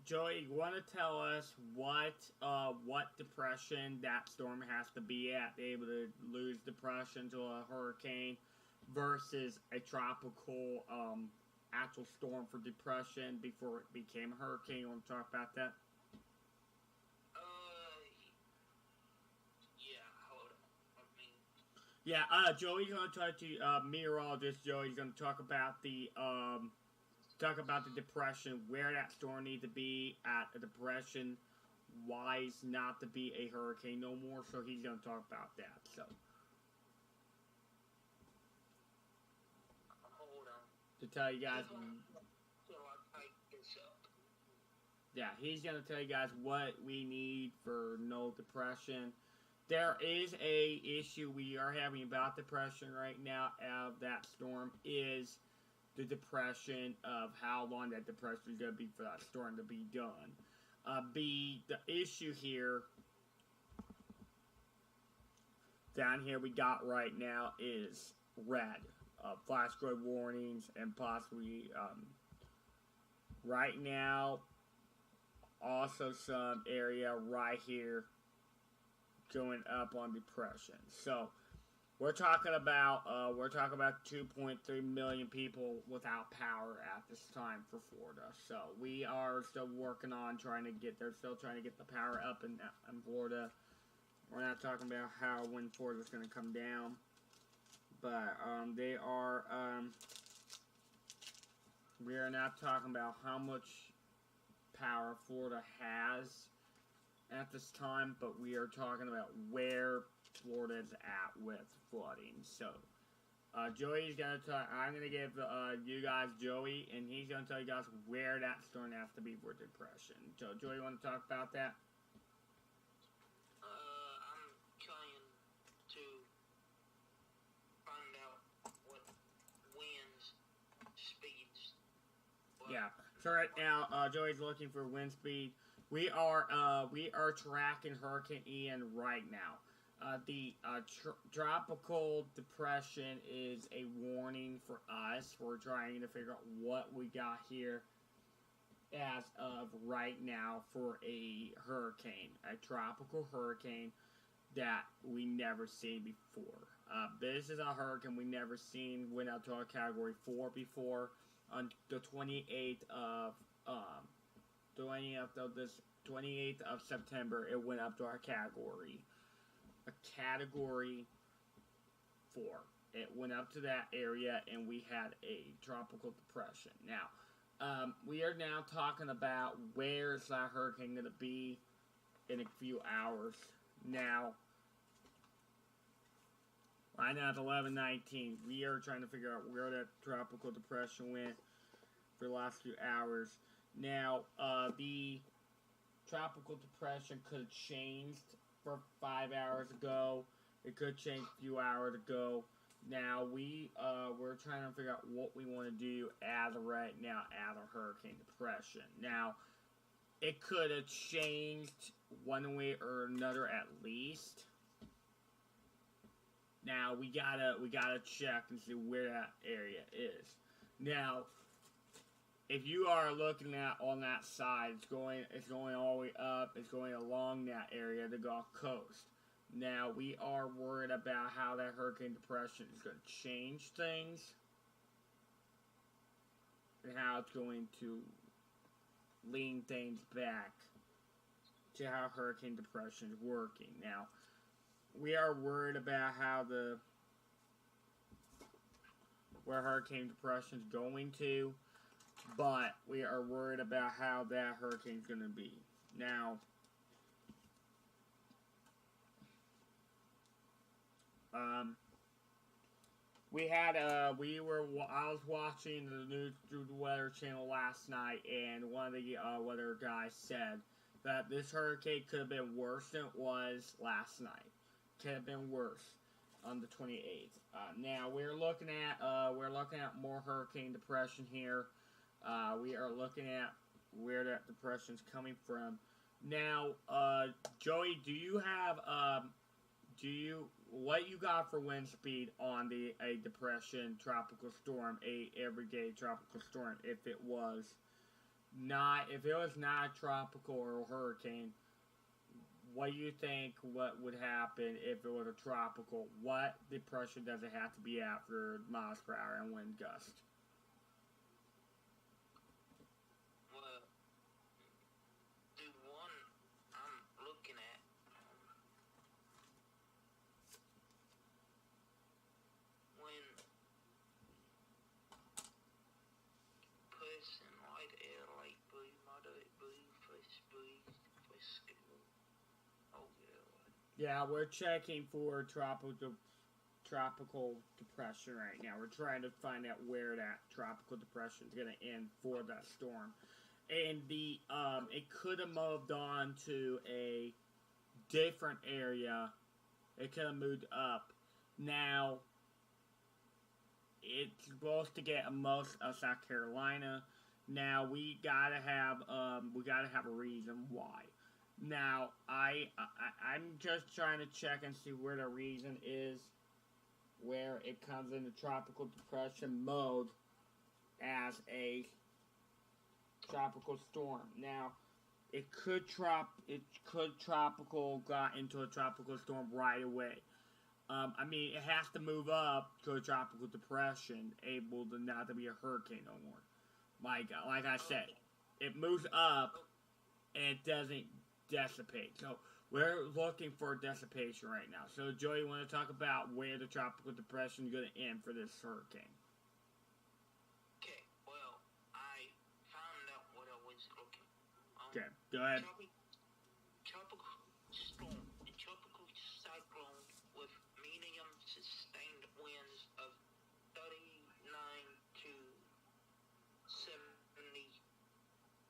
Joey, you want to tell us what depression that storm has to be at, be able to lose depression to a hurricane versus a tropical actual storm for depression before it became a hurricane? You want to talk about that? Yeah, hold on. I mean, Yeah, Joey's going to talk to meteorologist Joey's going to talk about the depression, where that storm needs to be at a depression wise, not to be a hurricane no more. So he's going to talk about that. So hold on. to tell you guys, Till I type this up. yeah, he's going to tell you guys what we need for no depression. There is a issue we are having about depression right now of that storm is the depression of how long that depression is going to be for that storm to be done. The issue here, down here we got right now is red. flash flood warnings, and possibly right now also some area right here going up on depression. So we're talking about 2.3 million people without power at this time for Florida. So we are still working on they're still trying to get the power up in Florida. We're not talking about when Florida's going to come down, but we are not talking about how much power Florida has at this time, but we are talking about where Florida is at with flooding. So, Joey's gonna talk. I'm gonna give you guys Joey, and he's gonna tell you guys where that storm has to be for depression. So, Joey, you want to talk about that? I'm trying to find out what winds, speeds. Yeah. So right now, Joey's looking for wind speed. We are tracking Hurricane Ian right now. The tropical depression is a warning for us. We're trying to figure out what we got here as of right now for a hurricane, a tropical hurricane that we never seen before. This is a hurricane we never seen. Went up to a Category 4 before. On the 28th of 28th of September, it went up to our Category 4. It went up to that area, and we had a tropical depression. Now, we are now talking about where is that hurricane going to be in a few hours. Now, right now it's 11:19. We are trying to figure out where that tropical depression went for the last few hours. Now, the tropical depression could have changed for 5 hours ago. It could change a few hours ago. Now, we're trying to figure out what we want to do as of right now as a hurricane depression. Now, it could have changed one way or another at least. Now we gotta check and see where that area is. Now, if you are looking at on that side, it's going all the way up. It's going along that area, the Gulf Coast. Now we are worried about how that hurricane depression is going to change things and how it's going to lean things back to how hurricane depression is working. Now, we are worried about where hurricane depression is going to, but we are worried about how that hurricane is going to be. Now, I was watching the News Through the Weather channel last night, and one of the weather guys said that this hurricane could have been worse than it was last night. Could have been worse on the 28th. Now we're looking at more hurricane depression here. We are looking at where that depression is coming from. Now, Joey, do you have what you got for wind speed on a depression, tropical storm, a everyday tropical storm? If it was not a tropical or a hurricane, what do you think what would happen if it was a tropical? What depression does it have to be at for miles per hour and wind gust? Well, the one I'm looking at, when person light air light blue, moderate blue, fresh breeze, fresh school. Oh Yeah, we're checking for tropical depression right now. We're trying to find out where that tropical depression is going to end for that storm. And it could have moved on to a different area. It could have moved up. Now, it's supposed to get most of South Carolina. Now we gotta have a reason why. Now I'm just trying to check and see where the reason is where it comes into tropical depression mode as a tropical storm. Now, it could tropical got into a tropical storm right away. I mean, it has to move up to a tropical depression, able to not to be a hurricane no more. Like I said, it moves up and it doesn't dissipate. So we're looking for dissipation right now. So Joey, you want to talk about where the tropical depression is going to end for this hurricane? Okay, well, I found out what I was looking. Okay, go ahead. Tropical storm, a tropical cyclone with medium sustained winds of 39 to 70,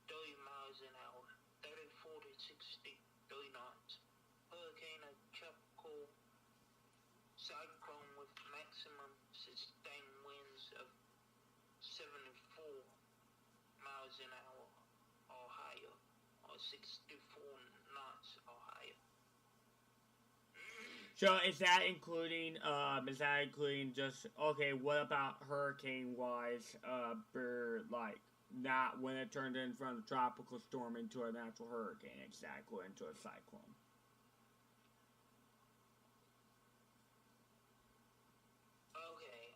30 miles an hour, 34 to 63 knots. Hurricane, a tropical cyclone with maximum sustained winds of 74 miles an hour or higher, or 64 knots or higher. So is that including just, okay, what about hurricane wise, for like, not when it turned in from a tropical storm into a natural hurricane, exactly, into a cyclone? Okay,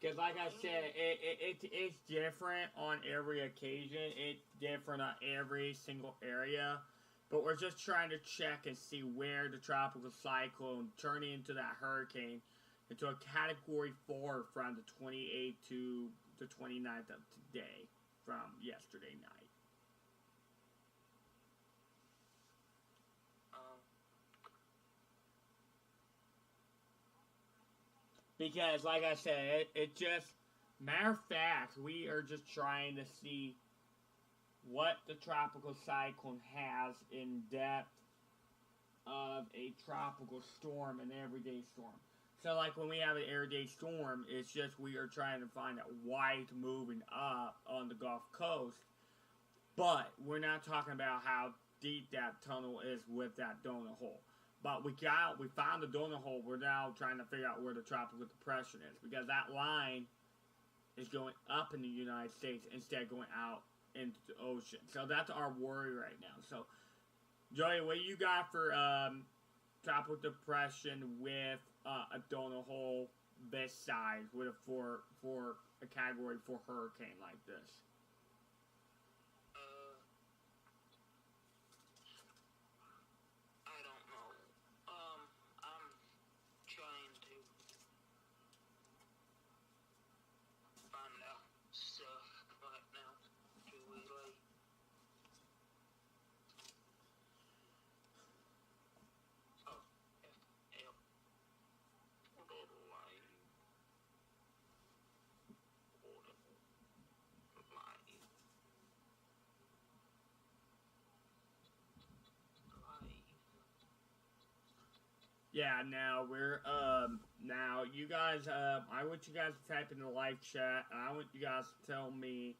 Because like I said, it's different on every occasion. It's different on every single area. But we're just trying to check and see where the tropical cyclone turning into that hurricane into a Category 4 from the 28th to the 29th of today, from yesterday night. Because, like I said, it just, matter of fact, we are just trying to see what the tropical cyclone has in depth of a tropical storm, an everyday storm. So, like, when we have an everyday storm, it's just we are trying to find out why it's moving up on the Gulf Coast. But we're not talking about how deep that tunnel is with that donut hole. But we found the donut hole. We're now trying to figure out where the tropical depression is, because that line is going up in the United States instead of going out into the ocean. So that's our worry right now. So, Joey, what you got for tropical depression with a donut hole this size with for a Category 4 hurricane like this? I don't know. I'm trying to find out stuff right now to relay. Oh, FL. Order line. Order line. Yeah, now we're, now you guys, I want you guys to type in the live chat, and I want you guys to tell me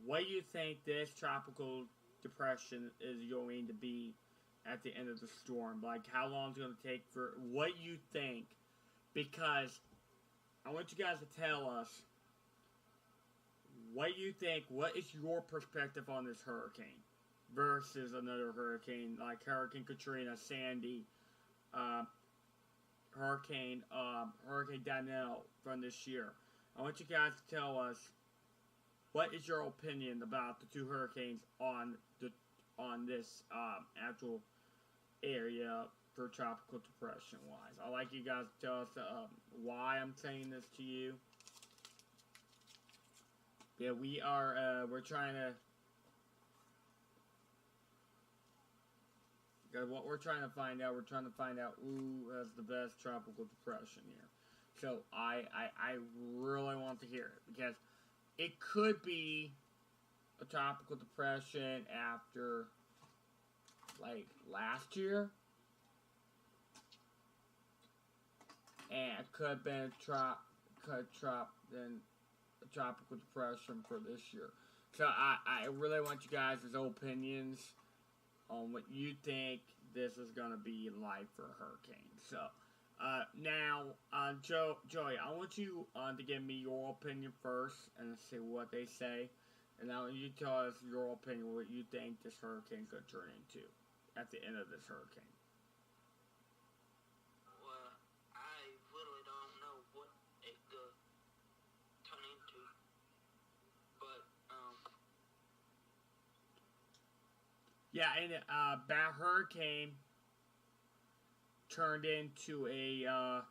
what you think this tropical depression is going to be at the end of the storm. Like, how long it's going to take for, what you think, because I want you guys to tell us what you think, what is your perspective on this hurricane versus another hurricane, like Hurricane Katrina, Sandy, Hurricane Danielle from this year. I want you guys to tell us what is your opinion about the two hurricanes on this actual area for tropical depression wise. I'd like you guys to tell us why I'm saying this to you. Yeah, we're trying to. Because what we're trying to find out, who has the best tropical depression here. So I really want to hear it, because it could be a tropical depression after, like, last year, and it could have been a tropical depression for this year. So I really want you guys' opinions on what you think this is going to be like for a hurricane. So, Joey, I want you to give me your opinion first and see what they say. And now you tell us your opinion, what you think this hurricane's going to turn into at the end of this hurricane. Well, I really don't know what it could turn into. But, Yeah, and that hurricane turned into a,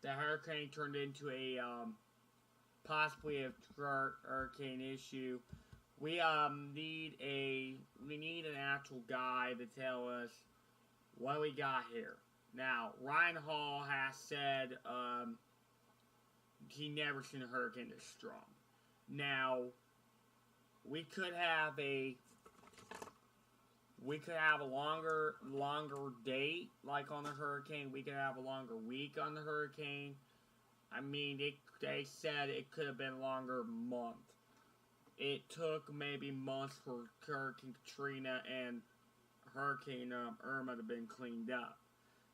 the hurricane turned into a, possibly a hurricane issue. We need an actual guy to tell us what we got here. Now, Ryan Hall has said he never seen a hurricane this strong. Now, we could have a longer date, like on the hurricane. We could have a longer week on the hurricane. I mean, they said it could have been a longer month. It took maybe months for Hurricane Katrina and Hurricane Irma to been cleaned up.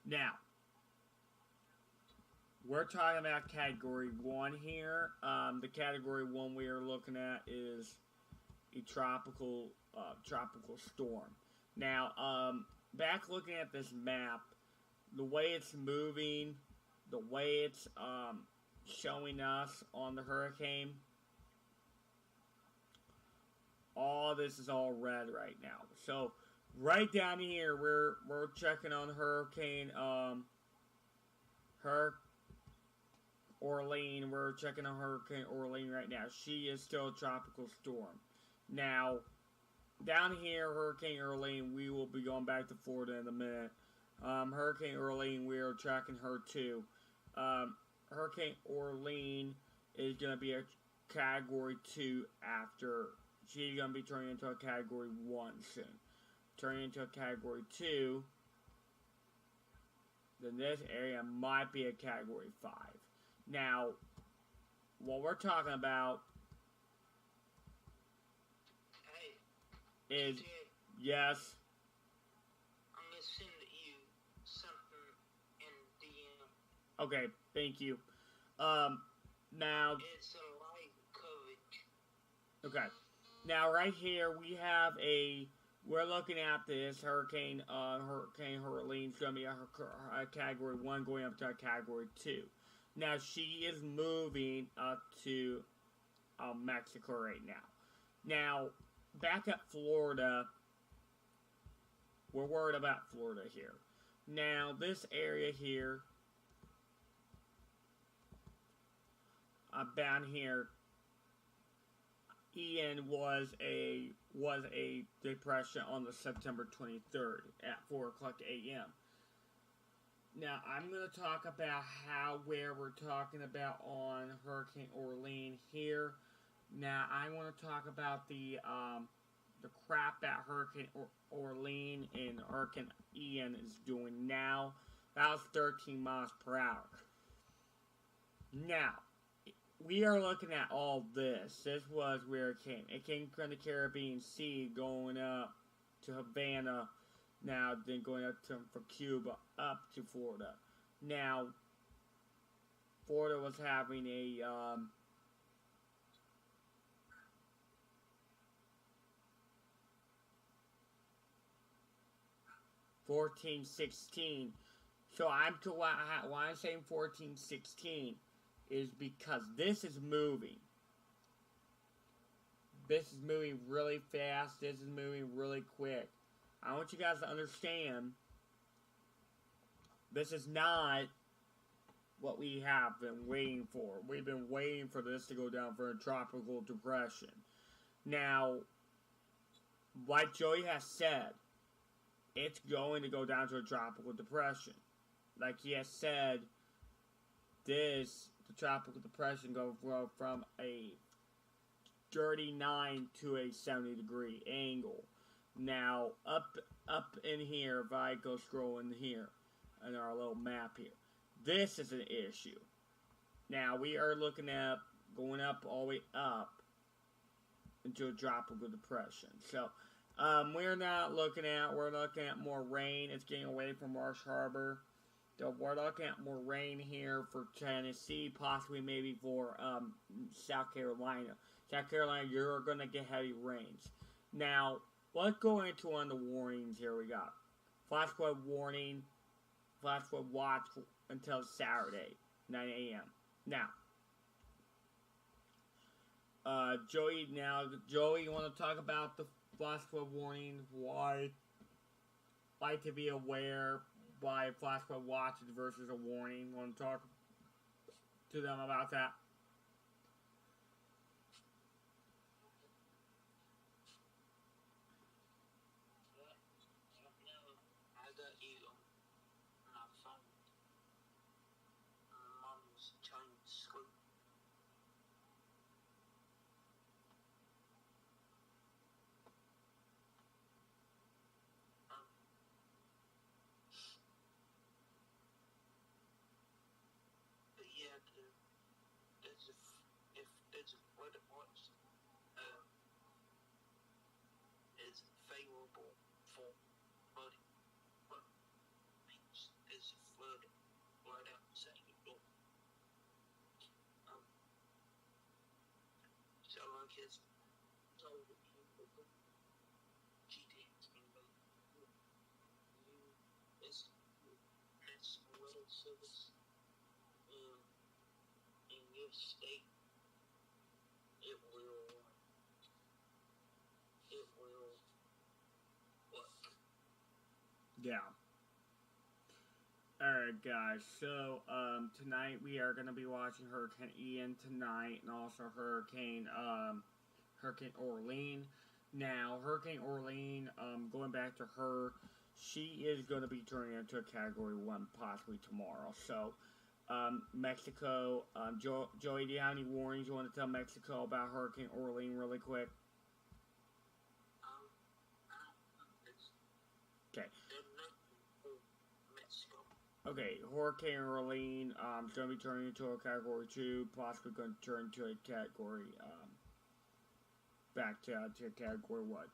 Now, we're talking about Category 1 here. The Category 1 we are looking at is a tropical storm. Now, back looking at this map, the way it's moving, the way it's showing us on the hurricane, all this is all red right now. So right down here, we're checking on Hurricane Orlean. We're checking on Hurricane Orlean right now. She is still a tropical storm. Now, down here, Hurricane Orlean, we will be going back to Florida in a minute. Hurricane Orlean, we are tracking her too. Hurricane Orlean is going to be a Category 2 after. She's going to be turning into a Category 1 soon. Turning into a Category 2, then this area might be a Category 5. Now, what we're talking about is, yes. I'm going to send you something in DM. Okay, thank you. Now, it's a live coverage. Okay. Now, right here, we're looking at this Hurricane Orlean's going to be a Category 1 going up to a Category 2. Now, she is moving up to Mexico right now. Now, back at Florida, we're worried about Florida here. Now, this area here, down here, Ian was a depression on the September 23rd at 4 o'clock a.m. Now, I'm going to talk about where we're talking about on Hurricane Orlean here. Now, I want to talk about the crap that Hurricane Orlean and Hurricane Ian is doing now. That was 13 miles per hour. Now, we are looking at all this. This was where it came. It came from the Caribbean Sea going up to Havana. Now, then going up from Cuba up to Florida. Now, Florida was having a 14-16. So why I'm saying 14-16 is because this is moving. This is moving really fast. This is moving really quick. I want you guys to understand, this is not what we have been waiting for. We've been waiting for this to go down for a tropical depression. Now, like Joey has said, it's going to go down to a tropical depression. Like he has said, the tropical depression go from a 39 to a 70 degree angle. Now, up in here, if I go scroll in here, in our little map here, this is an issue. Now, we are looking at going up all the way up into a tropical depression. So, we're looking at more rain. It's getting away from Marsh Harbor. So we're looking at more rain here for Tennessee, possibly maybe for South Carolina. South Carolina, you're going to get heavy rains. Now, let's go into one of the warnings here we got. Flash flood warning, flash flood watch until Saturday, 9 a.m. Now, Joey, you want to talk about the flash flood warning? Why? Like to be aware by flash flood watches versus a warning. Want to talk to them about that? If there's a weather watch is favorable for flooding, but means there's a flood right outside your door. So like his told the people GTAVFAN it's national weather service in your state. It will work. Yeah. Alright guys, so tonight we are going to be watching Hurricane Ian tonight, and also Hurricane Orlene. Now, Hurricane Orlene, going back to her, she is going to be turning into a Category 1 possibly tomorrow. So, Mexico, Joey, do you have any warnings you want to tell Mexico about Hurricane Orlene really quick? Okay. Okay, Hurricane Orlene is going to be turning into a Category 2, possibly going to turn into a Category, back to Category 1.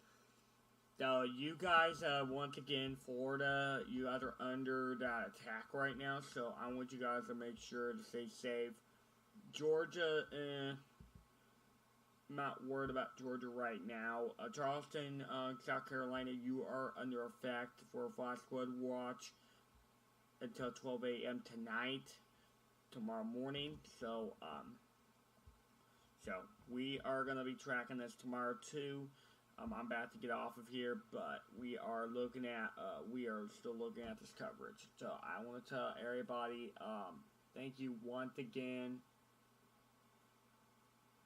So, you guys, once again, Florida, you guys are under that attack right now, so I want you guys to make sure to stay safe. Georgia, I'm not worried about Georgia right now. Charleston, South Carolina, you are under effect for a flash flood watch until 12 a.m. tonight, tomorrow morning. So, we are going to be tracking this tomorrow too. I'm about to get off of here, but we are still looking at this coverage. So, I want to tell everybody, thank you once again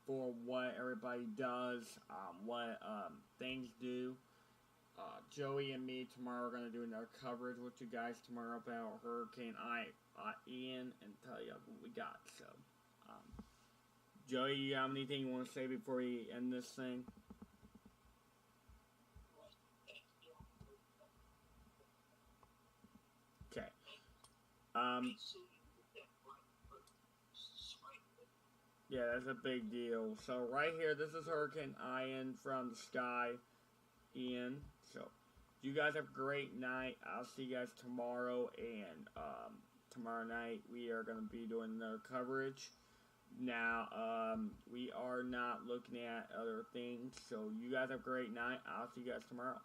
for what everybody does, what things do. Joey and me tomorrow are going to do another coverage with you guys tomorrow about Hurricane Ian and tell you what we got. So, Joey, you have anything you want to say before we end this thing? Okay. Yeah, that's a big deal. So, right here, this is Hurricane Ian from the sky. Ian. So, you guys have a great night. I'll see you guys tomorrow, and tomorrow night we are going to be doing another coverage. Now, we are not looking at other things, so you guys have a great night. I'll see you guys tomorrow.